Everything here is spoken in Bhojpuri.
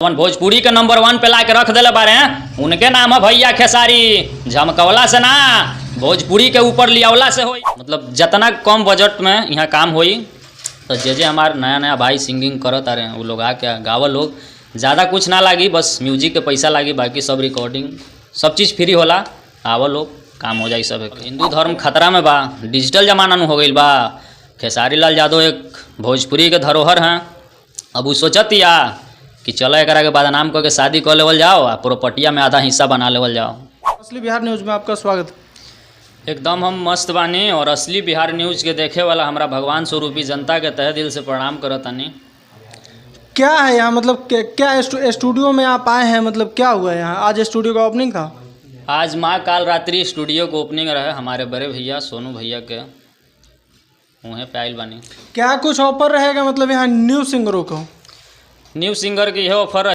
भोजपुरी के नंबर 1 पे ला के रख दिले बारे हैं। उनके नाम है भैया खेसारी। झमकवला से ना, भोजपुरी के ऊपर लियावला से होई। मतलब जितना कम बजट में यहाँ काम होई तो जे हमारे नया नया भाई सिंगिंग करत आ रहे हैं वो लोग आके गावल लोग। ज़्यादा कुछ ना लागी, बस म्यूजिक के पैसा लागी, बाकी सब रिकॉर्डिंग सब चीज़ फ्री होला। आवल लोग काम हो जाए सब। हिंदू धर्म खतरा में बा, डिजिटल जमाना में हो गई बा। खेसारी लाल यादव एक भोजपुरी के धरोहर हैं। अब वो सोचत या कि चलो एक के बदनाम करके शादी कर लेवल जाओ आ प्रॉपर्टिया में आधा हिस्सा बना लेवल जाओ। असली बिहार न्यूज़ में आपका स्वागत। एकदम हम मस्त बानी और असली बिहार न्यूज़ के देखे वाला हमारा भगवान स्वरूपी जनता के तहे दिल से प्रणाम करतानी। क्या है यहाँ, मतलब क्या स्टूडियो में आप आए हैं, मतलब क्या हुआ है यहाँ? आज स्टूडियो का ओपनिंग था। आज माँ काल रात्रि स्टूडियो को ओपनिंग रहे हमारे बड़े भैया सोनू भैया के, वहीं पे आइल बानी। क्या कुछ ऑफर रहेगा मतलब यहाँ न्यू सिंगरों को? न्यू सिंगर की यह ऑफर